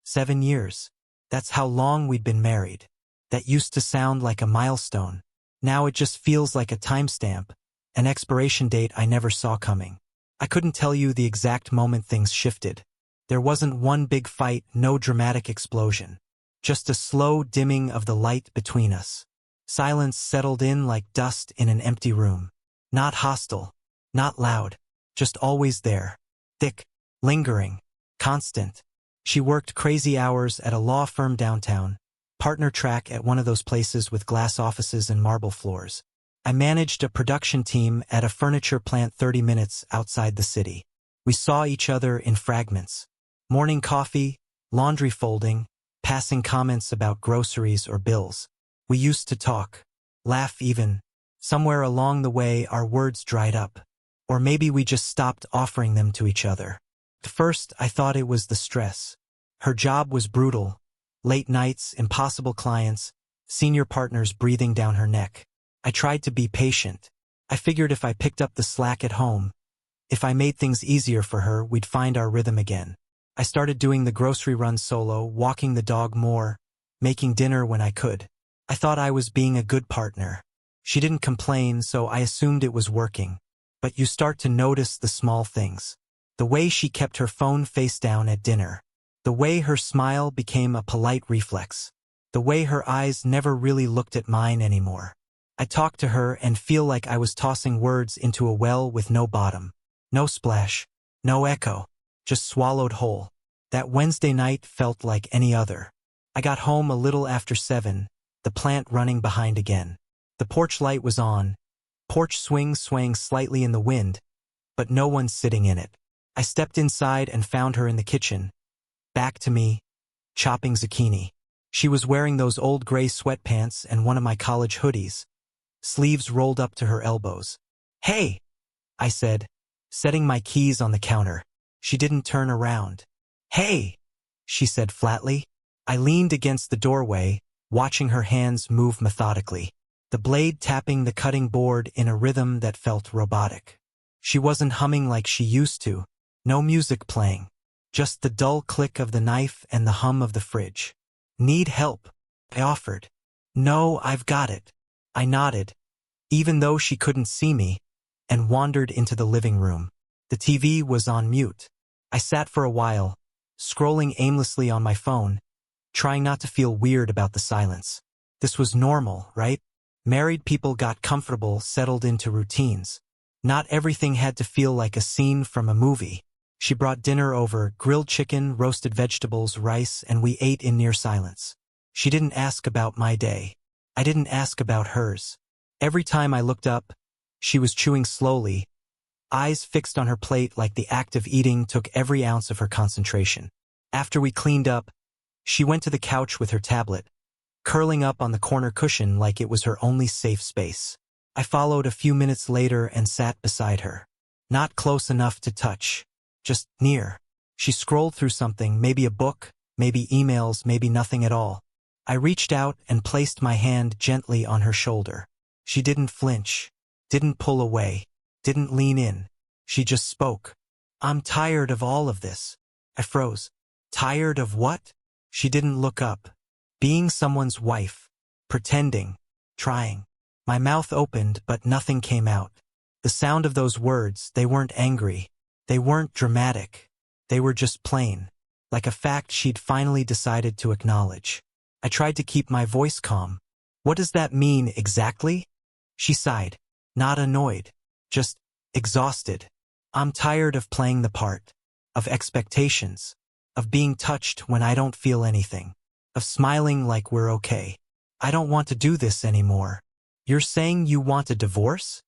7 years. That's how long we'd been married. That used to sound like a milestone. Now it just feels like a timestamp, an expiration date I never saw coming. I couldn't tell you the exact moment things shifted. There wasn't one big fight, no dramatic explosion. Just a slow dimming of the light between us. Silence settled in like dust in an empty room. Not hostile, not loud, just always there. Thick, lingering, constant. She worked crazy hours at a law firm downtown, partner track at one of those places with glass offices and marble floors. I managed a production team at a furniture plant 30 minutes outside the city. We saw each other in fragments. Morning coffee, laundry folding, passing comments about groceries or bills. We used to talk, laugh even. Somewhere along the way our words dried up. Or maybe we just stopped offering them to each other. At first I thought it was the stress. Her job was brutal. Late nights, impossible clients, senior partners breathing down her neck. I tried to be patient. I figured if I picked up the slack at home, if I made things easier for her, we'd find our rhythm again. I started doing the grocery run solo, walking the dog more, making dinner when I could. I thought I was being a good partner. She didn't complain, so I assumed it was working. But you start to notice the small things. The way she kept her phone face down at dinner. The way her smile became a polite reflex. The way her eyes never really looked at mine anymore. I talked to her and feel like I was tossing words into a well with no bottom. No splash. No echo. Just swallowed whole. That Wednesday night felt like any other. I got home a little after 7, the plant running behind again. The porch light was on. Porch swing swaying slightly in the wind, but no one sitting in it. I stepped inside and found her in the kitchen. Back to me, chopping zucchini. She was wearing those old gray sweatpants and one of my college hoodies, sleeves rolled up to her elbows. "Hey," I said, setting my keys on the counter. She didn't turn around. "Hey," she said flatly. I leaned against the doorway, watching her hands move methodically. The blade tapping the cutting board in a rhythm that felt robotic. She wasn't humming like she used to. No music playing. Just the dull click of the knife and the hum of the fridge. "Need help?" I offered. "No, I've got it." I nodded, even though she couldn't see me, and wandered into the living room. The TV was on mute. I sat for a while, scrolling aimlessly on my phone, trying not to feel weird about the silence. This was normal, right? Married people got comfortable, settled into routines. Not everything had to feel like a scene from a movie. She brought dinner over, grilled chicken, roasted vegetables, rice, and we ate in near silence. She didn't ask about my day. I didn't ask about hers. Every time I looked up, she was chewing slowly, eyes fixed on her plate like the act of eating took every ounce of her concentration. After we cleaned up, she went to the couch with her tablet, curling up on the corner cushion like it was her only safe space. I followed a few minutes later and sat beside her. Not close enough to touch, just near. She scrolled through something, maybe a book, maybe emails, maybe nothing at all. I reached out and placed my hand gently on her shoulder. She didn't flinch, didn't pull away, didn't lean in. She just spoke. "I'm tired of all of this." I froze. "Tired of what?" She didn't look up. Being someone's wife. Pretending. Trying. My mouth opened, but nothing came out. The sound of those words, they weren't angry. They weren't dramatic. They were just plain. Like a fact she'd finally decided to acknowledge. I tried to keep my voice calm. "What does that mean exactly?" She sighed. Not annoyed. Just exhausted. "I'm tired of playing the part. Of expectations. Of being touched when I don't feel anything. Of smiling like we're okay. I don't want to do this anymore." "You're saying you want a divorce?"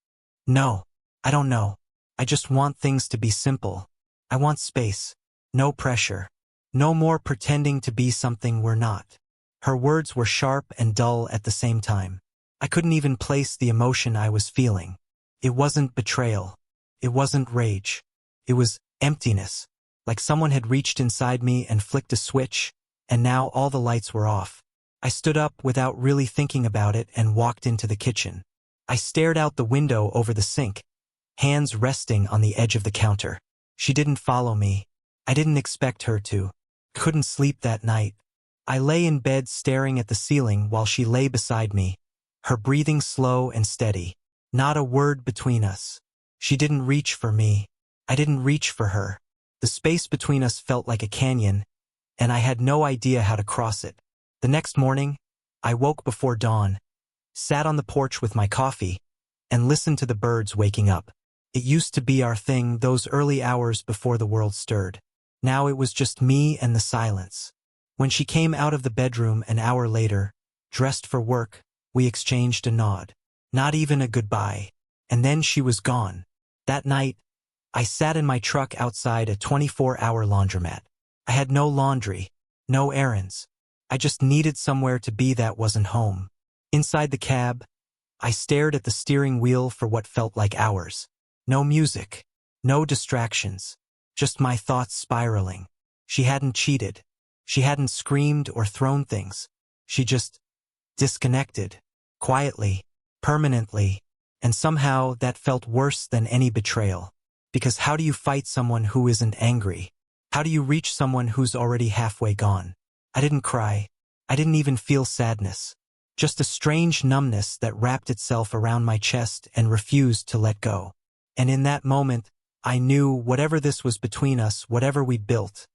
"No. I don't know. I just want things to be simple. I want space. No pressure. No more pretending to be something we're not." Her words were sharp and dull at the same time. I couldn't even place the emotion I was feeling. It wasn't betrayal. It wasn't rage. It was emptiness. Like someone had reached inside me and flicked a switch, and now all the lights were off. I stood up without really thinking about it and walked into the kitchen. I stared out the window over the sink, hands resting on the edge of the counter. She didn't follow me. I didn't expect her to. Couldn't sleep that night. I lay in bed staring at the ceiling while she lay beside me, her breathing slow and steady. Not a word between us. She didn't reach for me. I didn't reach for her. The space between us felt like a canyon, and I had no idea how to cross it. The next morning, I woke before dawn, sat on the porch with my coffee, and listened to the birds waking up. It used to be our thing those early hours before the world stirred. Now it was just me and the silence. When she came out of the bedroom an hour later, dressed for work, we exchanged a nod. Not even a goodbye. And then she was gone. That night, I sat in my truck outside a 24-hour laundromat. I had no laundry, no errands. I just needed somewhere to be that wasn't home. Inside the cab, I stared at the steering wheel for what felt like hours. No music, no distractions, just my thoughts spiraling. She hadn't cheated. She hadn't screamed or thrown things. She just disconnected, quietly, permanently, and somehow that felt worse than any betrayal. Because how do you fight someone who isn't angry? How do you reach someone who's already halfway gone? I didn't cry. I didn't even feel sadness. Just a strange numbness that wrapped itself around my chest and refused to let go. And in that moment, I knew whatever this was between us, whatever we built,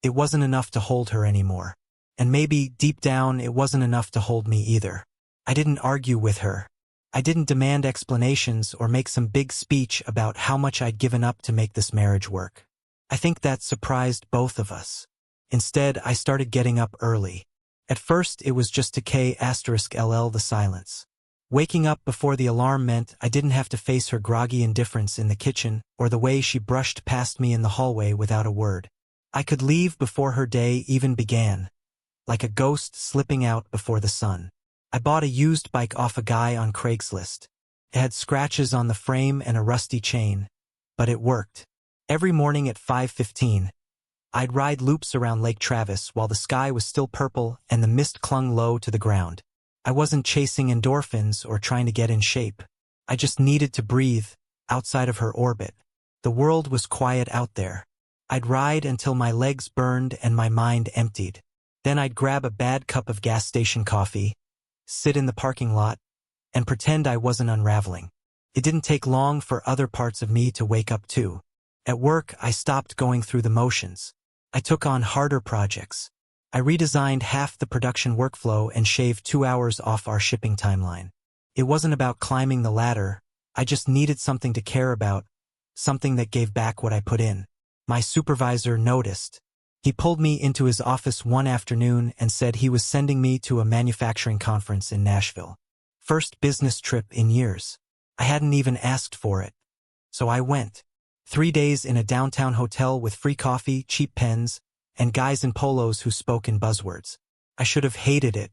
it wasn't enough to hold her anymore. And maybe, deep down, it wasn't enough to hold me either. I didn't argue with her. I didn't demand explanations or make some big speech about how much I'd given up to make this marriage work. I think that surprised both of us. Instead, I started getting up early. At first, it was just to K*LL the silence. Waking up before the alarm meant I didn't have to face her groggy indifference in the kitchen or the way she brushed past me in the hallway without a word. I could leave before her day even began, like a ghost slipping out before the sun. I bought a used bike off a guy on Craigslist. It had scratches on the frame and a rusty chain, but it worked. Every morning at 5:15, I'd ride loops around Lake Travis while the sky was still purple and the mist clung low to the ground. I wasn't chasing endorphins or trying to get in shape. I just needed to breathe, outside of her orbit. The world was quiet out there. I'd ride until my legs burned and my mind emptied. Then I'd grab a bad cup of gas station coffee, sit in the parking lot, and pretend I wasn't unraveling. It didn't take long for other parts of me to wake up too. At work, I stopped going through the motions. I took on harder projects. I redesigned half the production workflow and shaved 2 hours off our shipping timeline. It wasn't about climbing the ladder. I just needed something to care about, something that gave back what I put in. My supervisor noticed. He pulled me into his office one afternoon and said he was sending me to a manufacturing conference in Nashville. First business trip in years. I hadn't even asked for it. So I went. 3 days in a downtown hotel with free coffee, cheap pens, and guys in polos who spoke in buzzwords. I should have hated it,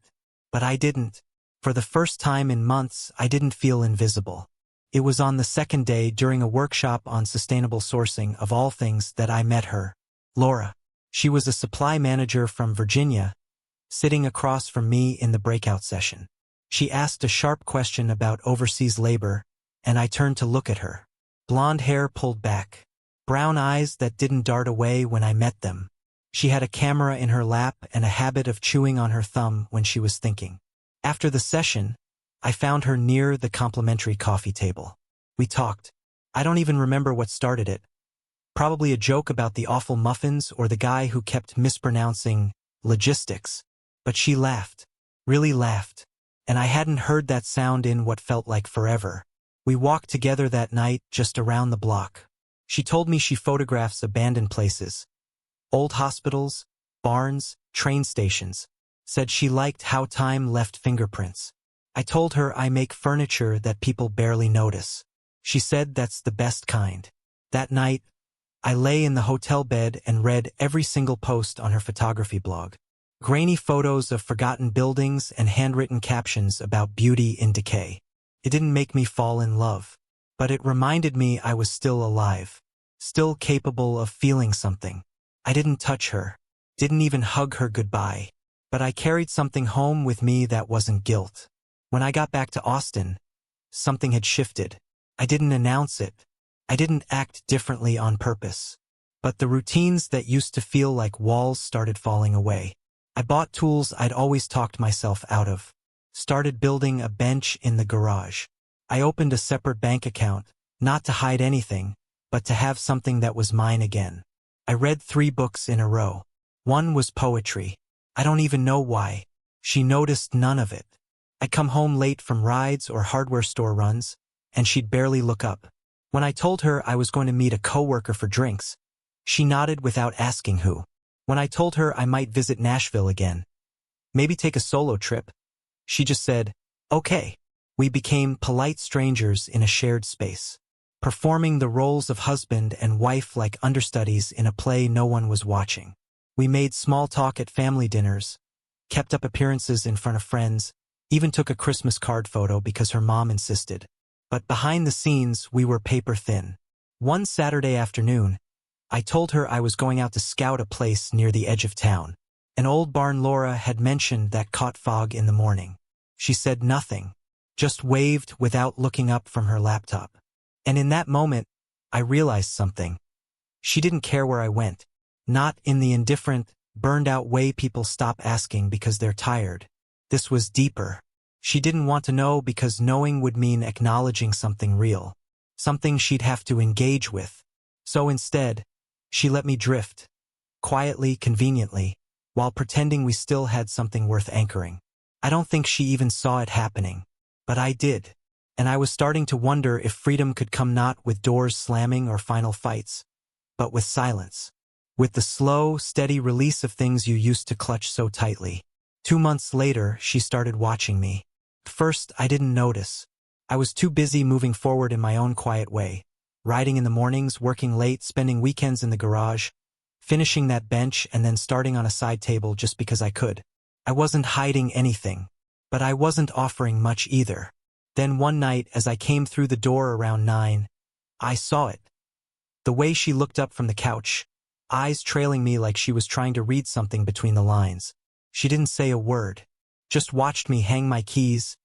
but I didn't. For the first time in months, I didn't feel invisible. It was on the second day during a workshop on sustainable sourcing of all things that I met her, Laura. She was a supply manager from Virginia, sitting across from me in the breakout session. She asked a sharp question about overseas labor, and I turned to look at her. Blonde hair pulled back, brown eyes that didn't dart away when I met them. She had a camera in her lap and a habit of chewing on her thumb when she was thinking. After the session, I found her near the complimentary coffee table. We talked. I don't even remember what started it. Probably a joke about the awful muffins or the guy who kept mispronouncing logistics. But she laughed, really laughed, and I hadn't heard that sound in what felt like forever. We walked together that night just around the block. She told me she photographs abandoned places, old hospitals, barns, train stations. Said she liked how time left fingerprints. I told her I make furniture that people barely notice. She said that's the best kind. That night, I lay in the hotel bed and read every single post on her photography blog. Grainy photos of forgotten buildings and handwritten captions about beauty in decay. It didn't make me fall in love, but it reminded me I was still alive, still capable of feeling something. I didn't touch her, didn't even hug her goodbye, but I carried something home with me that wasn't guilt. When I got back to Austin, something had shifted. I didn't announce it. I didn't act differently on purpose. But the routines that used to feel like walls started falling away. I bought tools I'd always talked myself out of. Started building a bench in the garage. I opened a separate bank account, not to hide anything, but to have something that was mine again. I read 3 books in a row. One was poetry. I don't even know why. She noticed none of it. I'd come home late from rides or hardware store runs, and she'd barely look up. When I told her I was going to meet a coworker for drinks, she nodded without asking who. When I told her I might visit Nashville again, maybe take a solo trip, she just said, okay. We became polite strangers in a shared space, performing the roles of husband and wife like understudies in a play no one was watching. We made small talk at family dinners, kept up appearances in front of friends, even took a Christmas card photo because her mom insisted. But behind the scenes, we were paper thin. One Saturday afternoon, I told her I was going out to scout a place near the edge of town. An old barn Laura had mentioned that caught fog in the morning. She said nothing, just waved without looking up from her laptop. And in that moment, I realized something. She didn't care where I went. Not in the indifferent, burned-out way people stop asking because they're tired. This was deeper. She didn't want to know because knowing would mean acknowledging something real, something she'd have to engage with. So instead, she let me drift, quietly, conveniently, while pretending we still had something worth anchoring. I don't think she even saw it happening. But I did, and I was starting to wonder if freedom could come not with doors slamming or final fights, but with silence, with the slow, steady release of things you used to clutch so tightly. 2 months later, she started watching me. First, I didn't notice. I was too busy moving forward in my own quiet way, riding in the mornings, working late, spending weekends in the garage, finishing that bench and then starting on a side table just because I could. I wasn't hiding anything. But I wasn't offering much either. Then one night, as I came through the door around 9, I saw it. The way she looked up from the couch, eyes trailing me like she was trying to read something between the lines. She didn't say a word, just watched me hang my keys,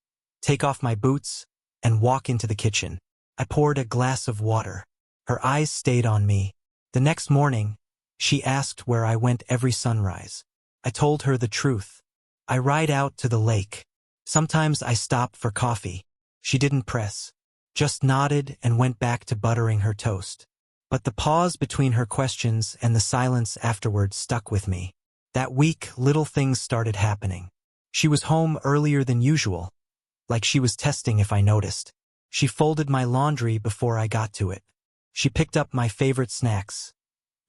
take off my boots, and walk into the kitchen. I poured a glass of water. Her eyes stayed on me. The next morning, she asked where I went every sunrise. I told her the truth. I ride out to the lake. Sometimes I stop for coffee. She didn't press, just nodded and went back to buttering her toast. But the pause between her questions and the silence afterward stuck with me. That week, little things started happening. She was home earlier than usual, like she was testing if I noticed. She folded my laundry before I got to it. She picked up my favorite snacks,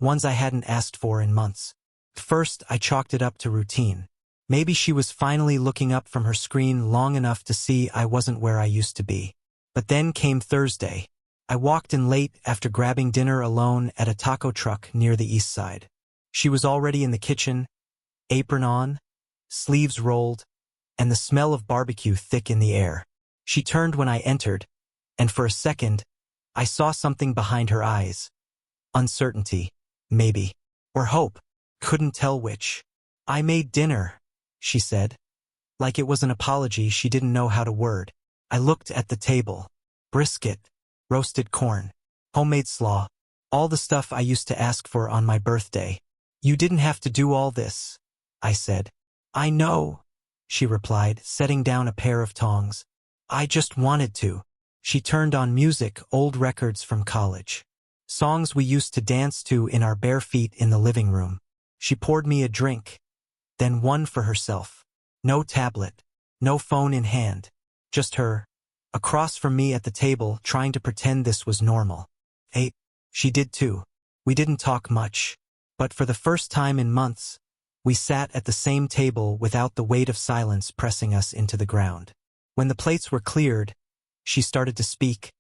ones I hadn't asked for in months. First, I chalked it up to routine. Maybe she was finally looking up from her screen long enough to see I wasn't where I used to be. But then came Thursday. I walked in late after grabbing dinner alone at a taco truck near the east side. She was already in the kitchen, apron on, sleeves rolled, and the smell of barbecue thick in the air. She turned when I entered, and for a second, I saw something behind her eyes. Uncertainty, maybe, or hope. Couldn't tell which. I made dinner, she said. Like it was an apology she didn't know how to word. I looked at the table. Brisket, roasted corn, homemade slaw, all the stuff I used to ask for on my birthday. You didn't have to do all this, I said. I know, she replied, setting down a pair of tongs. I just wanted to. She turned on music, old records from college. Songs we used to dance to in our bare feet in the living room. She poured me a drink, then one for herself. No tablet, no phone in hand, just her, across from me at the table, trying to pretend this was normal. She did too. We didn't talk much, but for the first time in months, we sat at the same table without the weight of silence pressing us into the ground. When the plates were cleared, she started to speak,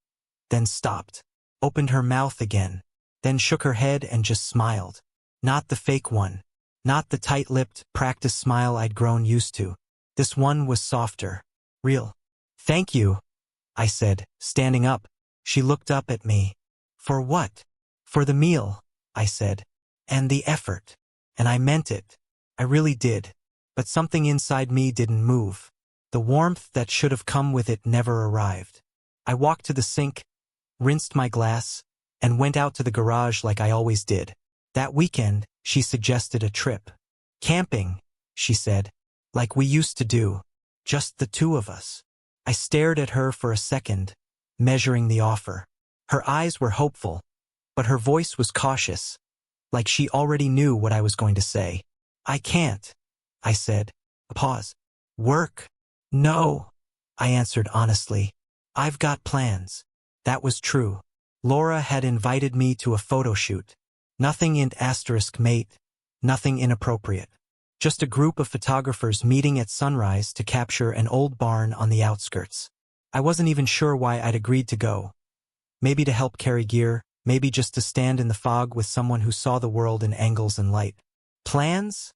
then stopped, opened her mouth again, then shook her head and just smiled. Not the fake one. Not the tight-lipped, practiced smile I'd grown used to. This one was softer. Real. Thank you, I said, standing up. She looked up at me. For what? For the meal, I said. And the effort. And I meant it. I really did. But something inside me didn't move. The warmth that should have come with it never arrived. I walked to the sink, rinsed my glass, and went out to the garage like I always did. That weekend, she suggested a trip. Camping, she said, like we used to do, just the two of us. I stared at her for a second, measuring the offer. Her eyes were hopeful, but her voice was cautious, like she already knew what I was going to say. I can't, I said. Pause. Work? No, I answered honestly. I've got plans. That was true. Laura had invited me to a photo shoot. Nothing in * mate, nothing inappropriate. Just a group of photographers meeting at sunrise to capture an old barn on the outskirts. I wasn't even sure why I'd agreed to go. Maybe to help carry gear, maybe just to stand in the fog with someone who saw the world in angles and light. Plans?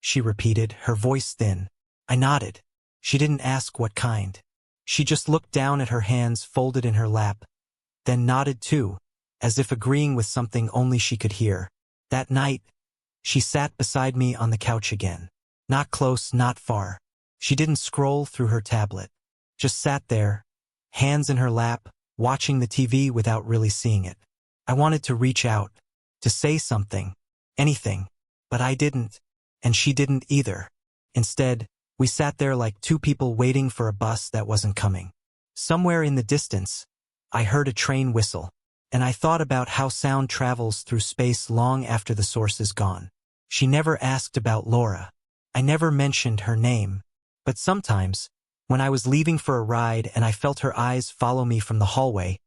She repeated, her voice thin. I nodded. She didn't ask what kind. She just looked down at her hands folded in her lap, then nodded too, as if agreeing with something only she could hear. That night, she sat beside me on the couch again. Not close, not far. She didn't scroll through her tablet. Just sat there, hands in her lap, watching the TV without really seeing it. I wanted to reach out, to say something, anything, but I didn't, and she didn't either. Instead, we sat there like two people waiting for a bus that wasn't coming. Somewhere in the distance, I heard a train whistle, and I thought about how sound travels through space long after the source is gone. She never asked about Laura. I never mentioned her name. But sometimes, when I was leaving for a ride and I felt her eyes follow me from the hallway,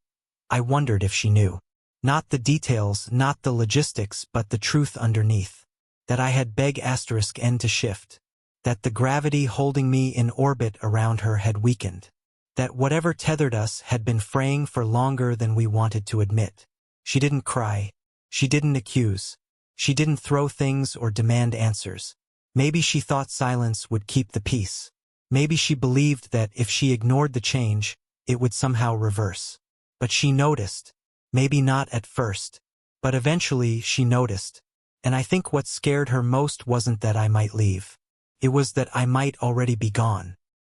I wondered if she knew. Not the details, not the logistics, but the truth underneath. That I had *N to shift. That the gravity holding me in orbit around her had weakened. That whatever tethered us had been fraying for longer than we wanted to admit. She didn't cry. She didn't accuse. She didn't throw things or demand answers. Maybe she thought silence would keep the peace. Maybe she believed that if she ignored the change, it would somehow reverse. But she noticed. Maybe not at first. But eventually she noticed. And I think what scared her most wasn't that I might leave. It was that I might already be gone.